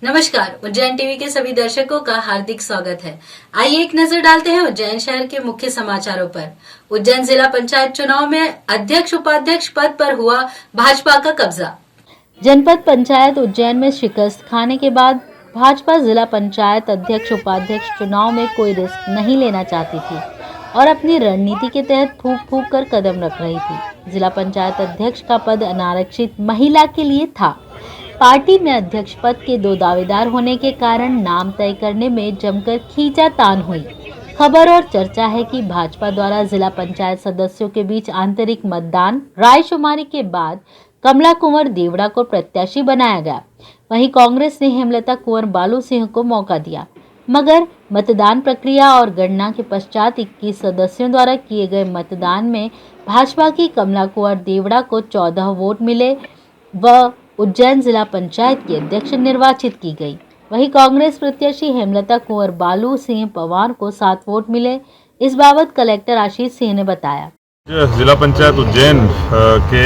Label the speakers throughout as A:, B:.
A: नमस्कार, उज्जैन टीवी के सभी दर्शकों का हार्दिक स्वागत है। आइए एक नजर डालते हैं उज्जैन शहर के मुख्य समाचारों पर। उज्जैन जिला पंचायत चुनाव में अध्यक्ष उपाध्यक्ष पद पर हुआ भाजपा का कब्जा। जनपद पंचायत उज्जैन में शिकस्त खाने के बाद भाजपा जिला पंचायत अध्यक्ष उपाध्यक्ष चुनाव में कोई रिस्क नहीं लेना चाहती थी और अपनी रणनीति के तहत फूंक फूंक कर कदम रख रही थी। जिला पंचायत अध्यक्ष का पद अनारक्षित महिला के लिए था। पार्टी में अध्यक्ष पद के दो दावेदार होने के कारण नाम तय करने में जमकर खींचातान हुई। खबर और चर्चा है कि भाजपा द्वारा जिला पंचायत सदस्यों के बीच आंतरिक मतदान रायशुमारी के बाद कमला कुंवर देवड़ा को प्रत्याशी बनाया गया। वहीं कांग्रेस ने हेमलता कुंवर बालू सिंह को मौका दिया, मगर मतदान प्रक्रिया और गणना के पश्चात 21 सदस्यों द्वारा किए गए मतदान में भाजपा की कमला कुंवर देवड़ा को 14 वोट मिले व उज्जैन जिला पंचायत की अध्यक्ष निर्वाचित की गई। वहीं कांग्रेस प्रत्याशी हेमलता कुंवर बालू सिंह पवार को 7 वोट मिले। इस बाबत कलेक्टर आशीष सिंह ने बताया।
B: जिला पंचायत उज्जैन के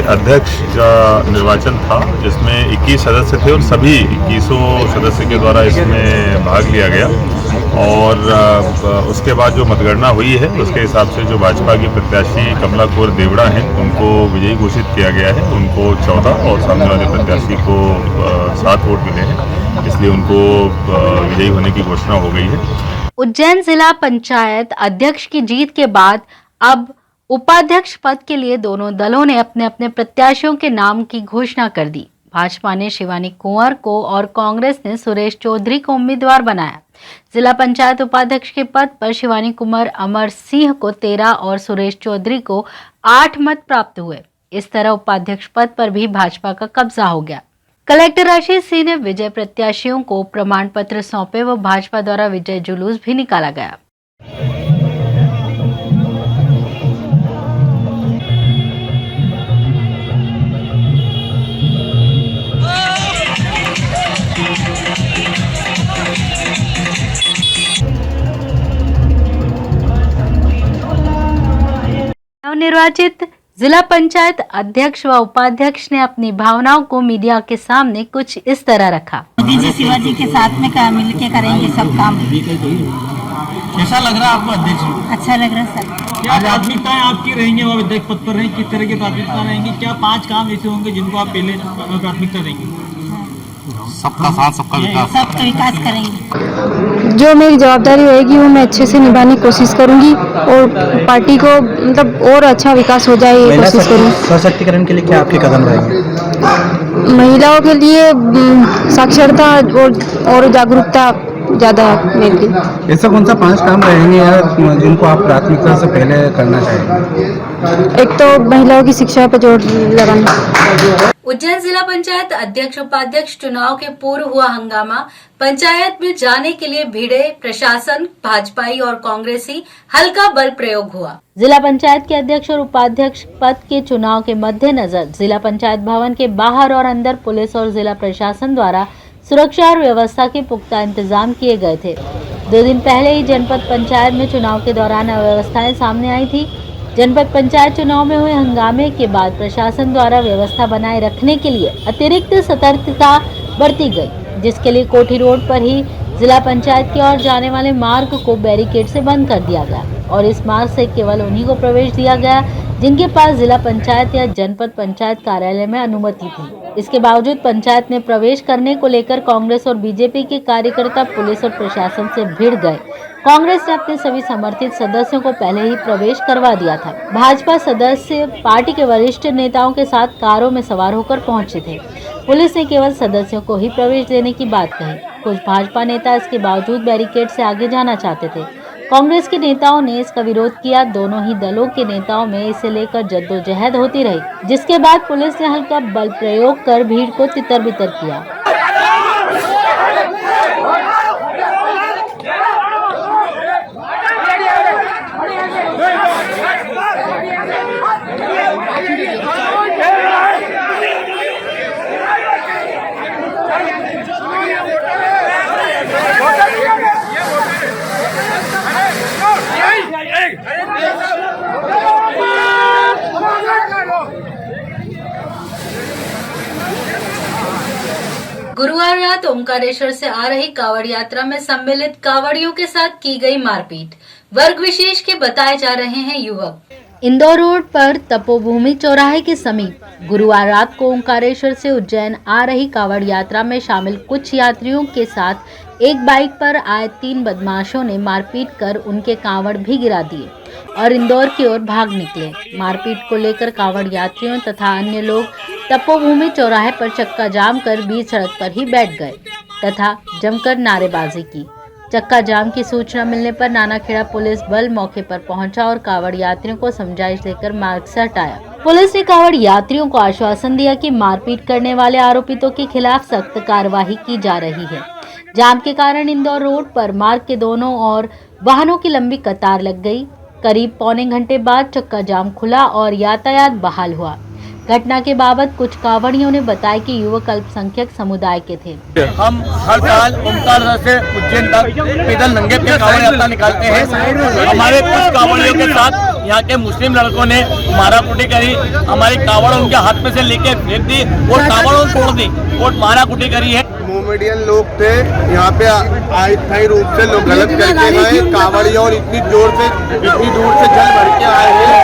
B: अध्यक्ष का निर्वाचन था, जिसमें 21 सदस्य थे और सभी 21 सदस्य के द्वारा इसमें भाग लिया गया और उसके बाद जो मतगणना हुई है उसके हिसाब से जो भाजपा की प्रत्याशी कमला कुंवर देवड़ा हैं उनको विजयी घोषित किया गया है। उनको 14 और सामने वाले प्रत्याशी को 7 वोट मिले हैं, इसलिए उनको विजयी होने की घोषणा हो गई है।
A: उज्जैन जिला पंचायत अध्यक्ष की जीत के बाद अब उपाध्यक्ष पद के लिए दोनों दलों ने अपने अपने प्रत्याशियों के नाम की घोषणा कर दी। भाजपा ने शिवानी कुंवर को और कांग्रेस ने सुरेश चौधरी को उम्मीदवार बनाया। जिला पंचायत उपाध्यक्ष के पद पर शिवानी कुंवर अमर सिंह को 13 और सुरेश चौधरी को 8 मत प्राप्त हुए। इस तरह उपाध्यक्ष पद पर भी भाजपा का कब्जा हो गया। कलेक्टर आशीष सिंह ने विजय प्रत्याशियों को प्रमाण पत्र सौंपे व भाजपा द्वारा विजय जुलूस भी निकाला गया। नवनिर्वाचित जिला पंचायत अध्यक्ष व उपाध्यक्ष ने अपनी भावनाओं को मीडिया के सामने कुछ इस तरह रखा।
C: मोदी जी शिवाजी के साथ में मिलके करेंगे सब काम।
D: कैसा लग रहा है आपको अध्यक्ष?
C: अच्छा लग रहा है सर।
D: क्या प्राथमिकताएं आपकी रहेंगी, वो अध्यक्ष पद पर रहेंगे? किस तरह की प्राथमिकता रहेंगी? क्या 5 काम ऐसे होंगे जिनको आप पहले प्राथमिकता देंगे?
E: सबका साथ सबका विकास,
C: सबका विकास करेंगे।
F: जो मेरी जवाबदारी रहेगी वो मैं अच्छे से निभाने की कोशिश करूंगी और पार्टी को मतलब और अच्छा विकास हो जाए ये कोशिश करूंगी।
E: सशक्तिकरण के लिए क्या आपके कदम रहेंगे?
F: महिलाओं के लिए साक्षरता और जागरूकता ज़्यादा है मेरे लिए।
E: ऐसा कौन सा 5 काम रहेंगे जिनको आप प्राथमिकता से पहले करना चाहेंगे?
F: एक तो महिलाओं की शिक्षा पर जोर लगाना।
A: उज्जैन जिला पंचायत अध्यक्ष उपाध्यक्ष चुनाव के पूर्व हुआ हंगामा। पंचायत में जाने के लिए भिड़े प्रशासन, भाजपाई और कांग्रेसी, हल्का बल प्रयोग हुआ। जिला पंचायत के अध्यक्ष और उपाध्यक्ष पद के चुनाव के मद्देनजर जिला पंचायत भवन के बाहर और अंदर पुलिस और जिला प्रशासन द्वारा सुरक्षा और व्यवस्था के पुख्ता इंतजाम किए गए थे। 2 दिन पहले ही जनपद पंचायत में चुनाव के दौरान अव्यवस्थाएं सामने आई थी। जनपद पंचायत चुनाव में हुए हंगामे के बाद प्रशासन द्वारा व्यवस्था बनाए रखने के लिए अतिरिक्त सतर्कता बरती गई, जिसके लिए कोठी रोड पर ही जिला पंचायत की ओर जाने वाले मार्ग को बैरिकेड से बंद कर दिया गया और इस मार्ग से केवल उन्हीं को प्रवेश दिया गया जिनके पास जिला पंचायत या जनपद पंचायत कार्यालय में अनुमति थी। इसके बावजूद पंचायत में प्रवेश करने को लेकर कांग्रेस और बीजेपी के कार्यकर्ता पुलिस और प्रशासन से भिड़ गए। कांग्रेस ने अपने सभी समर्थित सदस्यों को पहले ही प्रवेश करवा दिया था। भाजपा सदस्य पार्टी के वरिष्ठ नेताओं के साथ कारों में सवार होकर पहुंचे थे। पुलिस ने केवल सदस्यों को ही प्रवेश देने की बात कही। कुछ भाजपा नेता इसके बावजूद बैरिकेड से आगे जाना चाहते थे। कांग्रेस के नेताओं ने इसका विरोध किया। दोनों ही दलों के नेताओं में इसे लेकर जद्दोजहद होती रही, जिसके बाद पुलिस ने हल्का बल प्रयोग कर भीड़ को तितर-बितर किया। गुरुवार रात ओंकारेश्वर से आ रही कावड़ यात्रा में सम्मिलित कावड़ियों के साथ की गई मारपीट। वर्ग विशेष के बताए जा रहे हैं युवक। इंदौर रोड पर तपोभूमि चौराहे के समीप गुरुवार रात को ओंकारेश्वर से उज्जैन आ रही कावड़ यात्रा में शामिल कुछ यात्रियों के साथ एक बाइक पर आए 3 बदमाशों ने मारपीट कर उनके कावड़ भी गिरा दिए और इंदौर की ओर भाग निकले। मारपीट को लेकर कावड़ यात्रियों तथा अन्य लोग तपोभूमि चौराहे पर चक्का जाम कर बीच सड़क पर ही बैठ गए तथा जमकर नारेबाजी की। चक्का जाम की सूचना मिलने पर नानाखेड़ा पुलिस बल मौके पर पहुंचा और कावड़ यात्रियों को समझाइश देकर मार्ग से हटाया। पुलिस ने कावड़ यात्रियों को आश्वासन दिया कि मारपीट करने वाले आरोपितों के खिलाफ सख्त कार्रवाई की जा रही है। जाम के कारण इंदौर रोड पर मार्ग के दोनों ओर वाहनों की लंबी कतार लग गई। करीब पौने घंटे बाद चक्का जाम खुला और यातायात बहाल हुआ। घटना के बाबत कुछ कावड़ियों ने बताया कि युवक अल्पसंख्यक समुदाय के थे।
G: हम हर साल ओंकारेश्वर से उज्जैन तक पैदल नंगे पे कावड़ यात्रा निकालते हैं। हमारे कुछ कावड़ियों के साथ यहाँ के मुस्लिम लड़कों ने माराकुटी करी। हमारी कावड़ उनके हाथ में से लेके फेंक दी और कावड़ों तोड़ दी और माराकुटी करी है।
H: मोमेडियन लोग थे यहाँ पे अस्थायी रूप से लोग गलत करके गए। कावड़ियों और इतनी दूर से जल भर के आए हैं।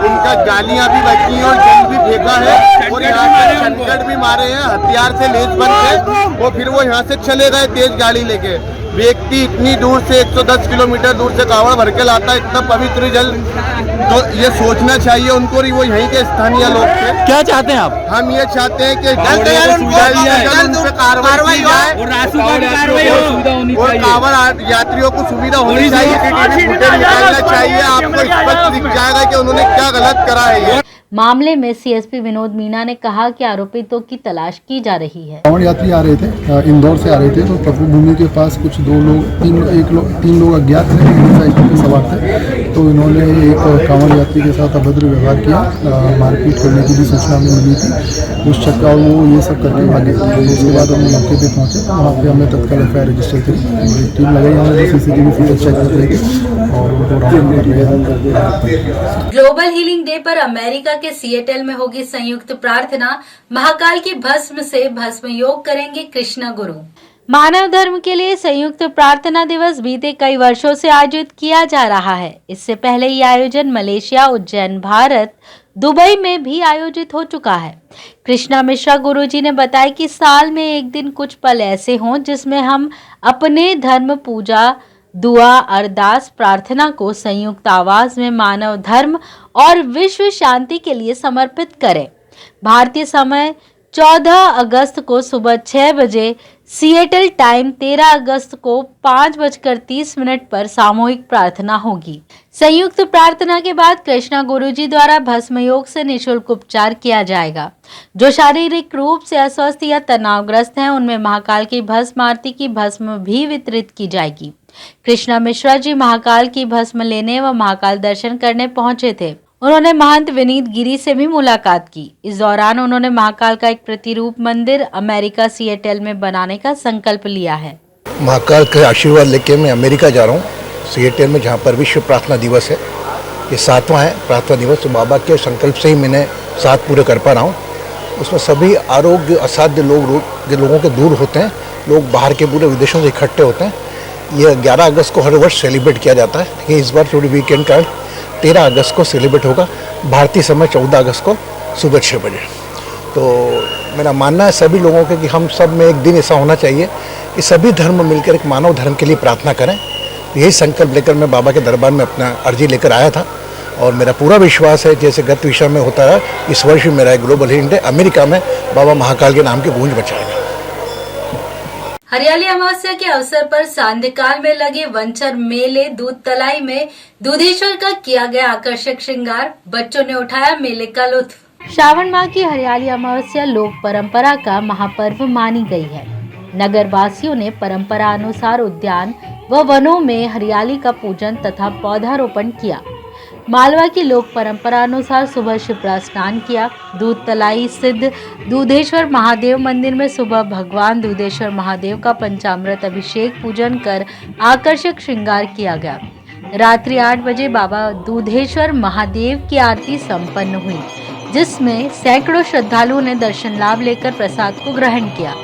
H: उनका गालियाँ भी बची और जल भी फेंका है और यहाँ पे चंडगढ़ भी मारे हैं। हथियार से लेस बंद थे और फिर वो यहाँ से चले गए तेज गाड़ी लेके। व्यक्ति इतनी दूर से 110 किलोमीटर दूर से कावड़ भर के लाता है, इतना पवित्र जल, तो ये सोचना चाहिए उनको। वो यहीं के स्थानीय लोग थे।
G: क्या चाहते हैं आप?
H: हम ये चाहते हैं कि कार्रवाई जाए और कावड़ यात्रियों को सुविधा होनी चाहिए। निकालना चाहिए, आपको स्पष्ट दिख जाएगा कि उन्होंने क्या गलत करा है।
A: मामले में सीएसपी विनोद मीना ने कहा कि आरोपितों की तलाश की जा रही है।
I: कावड़ यात्री आ रहे थे, इंदौर से आ रहे थे, तो तपोभूमि के पास कुछ तीन लोग अज्ञात थे, मोटरसाइकिल पे सवार थे। तो इन्होंने एक कावड़ यात्री के साथ अभद्र व्यवहार किया, मारपीट करने की भी सूचना हमें मिली थी। उस चक्का वो ये सब करके भागे। उसके बाद हम मौके पे पहुंचे, वहाँ पे हमने तत्काल FIR रजिस्टर करी। टीम लगाई, हमने CCTV फुटेज चेक कर रही थी और उनको राउंड कर लिया।
A: ग्लोबल हीलिंग डे पर अमेरिका के सिएटल में होगी संयुक्त प्रार्थना। महाकाल की भस्म से भस्म योग करेंगे कृष्णा गुरु। मानव धर्म के लिए संयुक्त प्रार्थना दिवस बीते कई वर्षों से आयोजित किया जा रहा है। इससे पहले ये आयोजन मलेशिया, उज्जैन, भारत, दुबई में भी आयोजित हो चुका है। कृष्णा मिश्रा गुरुजी ने बताया कि साल में एक दिन कुछ पल ऐसे हों जिसमें हम अपने धर्म, पूजा, दुआ, अरदास, प्रार्थना को संयुक्त आवाज में मानव धर्म और विश्व शांति के लिए समर्पित करें। भारतीय समय 14 अगस्त को सुबह 6 बजे, सिएटल टाइम 13 अगस्त को 5:30 पर सामूहिक प्रार्थना होगी। संयुक्त प्रार्थना के बाद कृष्णा गुरुजी द्वारा भस्म योग से निःशुल्क उपचार किया जाएगा। जो शारीरिक रूप से अस्वस्थ या तनावग्रस्त हैं, उनमें महाकाल की भस्म आरती की भस्म भी वितरित की जाएगी। कृष्णा मिश्रा जी महाकाल की भस्म लेने व महाकाल दर्शन करने पहुंचे थे। उन्होंने महंत विनीत गिरी से भी मुलाकात की। इस दौरान उन्होंने महाकाल का एक प्रतिरूप मंदिर अमेरिका सिएटल में बनाने का संकल्प लिया है।
J: महाकाल का आशीर्वाद लेके मैं अमेरिका जा रहा हूँ, सिएटल में, जहाँ पर विश्व प्रार्थना दिवस है। ये 7वां है प्रार्थना दिवस। तो बाबा के संकल्प से ही मैंने 7 पूरे कर पा रहा हूँ। उसमें सभी आरोग्य असाध्य लोगों के दूर होते हैं। लोग बाहर के पूरे विदेशों से इकट्ठे होते हैं। ये 11 अगस्त को हर वर्ष सेलिब्रेट किया जाता है, लेकिन इस बार थोड़ी वीकेंड का 13 अगस्त को सेलिब्रेट होगा। भारतीय समय 14 अगस्त को सुबह 6 बजे। तो मेरा मानना है सभी लोगों के कि हम सब में एक दिन ऐसा होना चाहिए कि सभी धर्म मिलकर एक मानव धर्म के लिए प्रार्थना करें। यही संकल्प लेकर मैं बाबा के दरबार में अपना अर्जी लेकर आया था और मेरा पूरा विश्वास है, जैसे गत विषय में होता है, इस वर्ष भी मेरा ग्लोबल हीलिंग डे अमेरिका में बाबा महाकाल के नाम की गूंज बचाएगा।
A: हरियाली अमावस्या के अवसर पर सांध्यकाल में लगे वंचर मेले दूध तलाई में दूधेश्वर का किया गया आकर्षक श्रृंगार। बच्चों ने उठाया मेले का लुत्फ। श्रावण माह की हरियाली अमावस्या लोक परंपरा का महापर्व मानी गई है। नगर वासियों ने परंपरा अनुसार उद्यान व वनों में हरियाली का पूजन तथा पौधारोपण किया। मालवा की लोक परंपरा अनुसार सुबह शिप्रा स्नान किया। दूध तलाई स्थित दूधेश्वर महादेव मंदिर में सुबह भगवान दूधेश्वर महादेव का पंचामृत अभिषेक पूजन कर आकर्षक श्रृंगार किया गया। रात्रि 8 बजे बाबा दूधेश्वर महादेव की आरती संपन्न हुई, जिसमें सैकड़ों श्रद्धालुओं ने दर्शन लाभ लेकर प्रसाद को ग्रहण किया।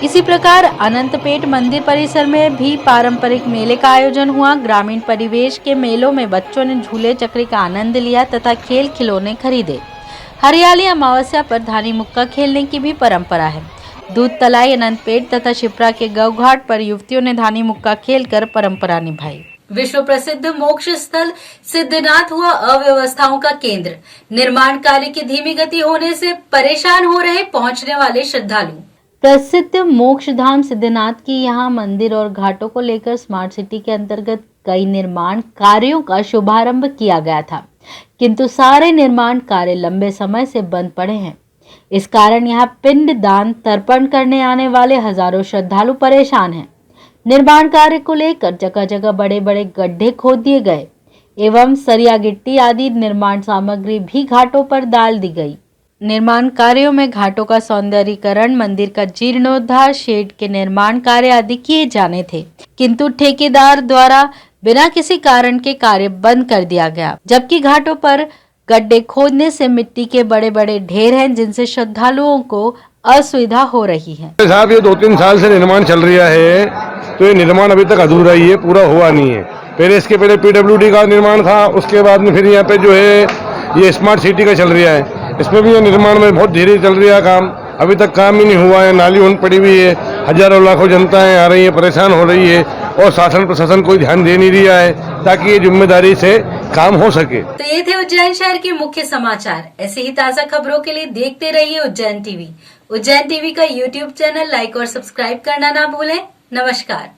A: इसी प्रकार अनंतपेट मंदिर परिसर में भी पारंपरिक मेले का आयोजन हुआ। ग्रामीण परिवेश के मेलों में बच्चों ने झूले चक्री का आनंद लिया तथा खेल खिलौने खरीदे। हरियाली अमावस्या पर धानी मुक्का खेलने की भी परंपरा है। दूध तलाई, अनंतपेट तथा शिप्रा के गौघाट पर युवतियों ने धानी मुक्का खेलकर परंपरा निभाई। विश्व प्रसिद्ध मोक्ष स्थल सिद्धनाथ हुआ अव्यवस्थाओं का केंद्र। निर्माण कार्य की धीमी गति होने से परेशान हो रहे पहुंचने वाले श्रद्धालु। प्रसिद्ध मोक्ष धाम सिद्धनाथ की यहाँ मंदिर और घाटों को लेकर स्मार्ट सिटी के अंतर्गत कई निर्माण कार्यों का शुभारंभ किया गया था, किंतु सारे निर्माण कार्य लंबे समय से बंद पड़े हैं। इस कारण यहाँ पिंड दान तर्पण करने आने वाले हजारों श्रद्धालु परेशान हैं। निर्माण कार्य को लेकर जगह जगह बड़े बड़े गड्ढे खोद दिए गए एवं सरिया गिट्टी आदि निर्माण सामग्री भी घाटों पर डाल दी गई। निर्माण कार्यों में घाटों का सौंदर्यीकरण, मंदिर का जीर्णोद्धार, शेड के निर्माण कार्य आदि किए जाने थे, किंतु ठेकेदार द्वारा बिना किसी कारण के कार्य बंद कर दिया गया। जबकि घाटों पर गड्ढे खोदने से मिट्टी के बड़े बड़े ढेर हैं, जिनसे श्रद्धालुओं को असुविधा हो रही है।
K: साहब, ये 2-3 साल से निर्माण चल रहा है, तो ये निर्माण अभी तक अधूरा ही है, पूरा हुआ नहीं है। पहले इसके पहले PWD का निर्माण था, उसके बाद में फिर यहाँ पे जो है ये स्मार्ट सिटी का चल रहा है। इसमें भी ये निर्माण में बहुत धीरे चल रहा है काम, अभी तक काम ही नहीं हुआ है। नाली उन पड़ी हुई है, हजारों लाखों जनताएं आ रही है, परेशान हो रही है और शासन प्रशासन कोई ध्यान दे नहीं रहा है ताकि ये जिम्मेदारी से काम हो सके।
A: तो ये थे उज्जैन शहर के मुख्य समाचार। ऐसे ही ताज़ा खबरों के लिए देखते रहिए उज्जैन टीवी। उज्जैन टीवी का YouTube चैनल लाइक और सब्सक्राइब करना ना भूलें। नमस्कार।